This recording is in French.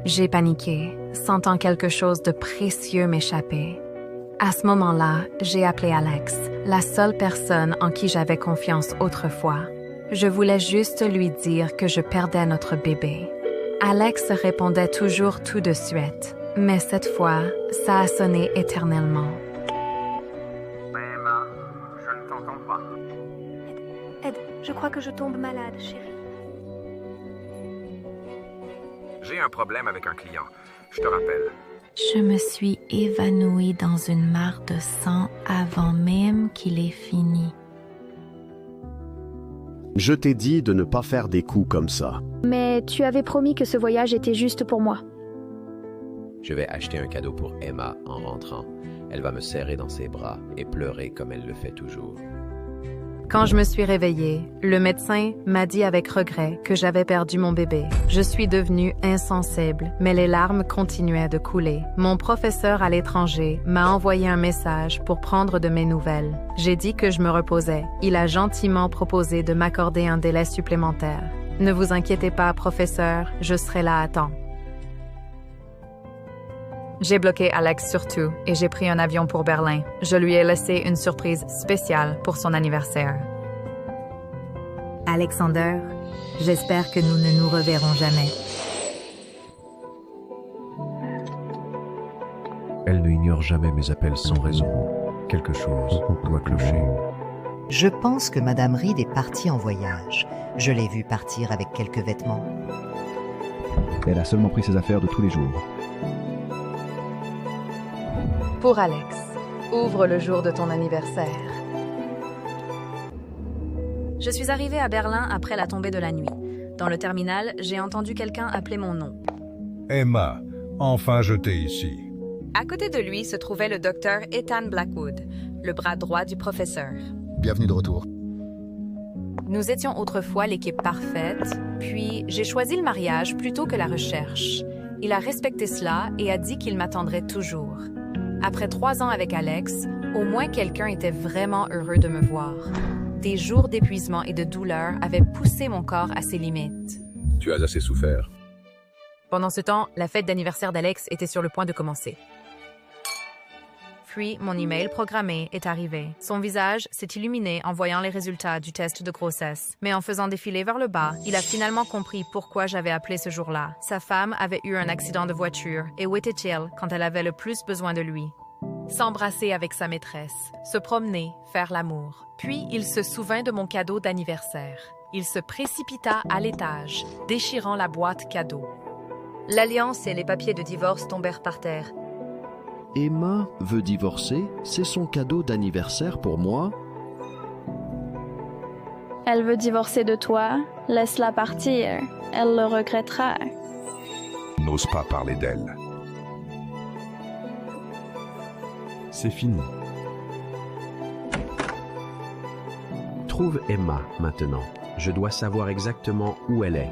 J'ai paniqué, sentant quelque chose de précieux m'échapper. À ce moment-là, j'ai appelé Alex, la seule personne en qui j'avais confiance autrefois. Je voulais juste lui dire que je perdais notre bébé. Alex répondait toujours tout de suite, mais cette fois, ça a sonné éternellement. Emma, je ne t'entends pas. Ed, je crois que je tombe malade, chérie. J'ai un problème avec un client. Je te rappelle. Je me suis évanouie dans une mare de sang avant même qu'il ait fini. Je t'ai dit de ne pas faire des coups comme ça. Mais tu avais promis que ce voyage était juste pour moi. Je vais acheter un cadeau pour Emma en rentrant. Elle va me serrer dans ses bras et pleurer comme elle le fait toujours. Quand je me suis réveillée, le médecin m'a dit avec regret que j'avais perdu mon bébé. Je suis devenue insensible, mais les larmes continuaient de couler. Mon professeur à l'étranger m'a envoyé un message pour prendre de mes nouvelles. J'ai dit que je me reposais. Il a gentiment proposé de m'accorder un délai supplémentaire. Ne vous inquiétez pas, professeur, je serai là à temps. J'ai bloqué Alex surtout et j'ai pris un avion pour Berlin. Je lui ai laissé une surprise spéciale pour son anniversaire. Alexander, j'espère que nous ne nous reverrons jamais. Elle ne ignore jamais mes appels sans raison. Quelque chose doit clocher. Je pense que Madame Reed est partie en voyage. Je l'ai vue partir avec quelques vêtements. Elle a seulement pris ses affaires de tous les jours. Pour Alex, ouvre le jour de ton anniversaire. Je suis arrivée à Berlin après la tombée de la nuit. Dans le terminal, j'ai entendu quelqu'un appeler mon nom. Emma, enfin je t'ai ici. À côté de lui se trouvait le docteur Ethan Blackwood, le bras droit du professeur. Bienvenue de retour. Nous étions autrefois l'équipe parfaite, puis j'ai choisi le mariage plutôt que la recherche. Il a respecté cela et a dit qu'il m'attendrait toujours. Après 3 ans avec Alex, au moins quelqu'un était vraiment heureux de me voir. Des jours d'épuisement et de douleur avaient poussé mon corps à ses limites. Tu as assez souffert. Pendant ce temps, la fête d'anniversaire d'Alex était sur le point de commencer. Puis, mon email programmé est arrivé. Son visage s'est illuminé en voyant les résultats du test de grossesse. Mais en faisant défiler vers le bas, il a finalement compris pourquoi j'avais appelé ce jour-là. Sa femme avait eu un accident de voiture et où était-il quand elle avait le plus besoin de lui? S'embrasser avec sa maîtresse, se promener, faire l'amour. Puis, il se souvint de mon cadeau d'anniversaire. Il se précipita à l'étage, déchirant la boîte cadeau. L'alliance et les papiers de divorce tombèrent par terre. Emma veut divorcer? C'est son cadeau d'anniversaire pour moi? Elle veut divorcer de toi. Laisse-la partir. Elle le regrettera. N'ose pas parler d'elle. C'est fini. Trouve Emma maintenant. Je dois savoir exactement où elle est.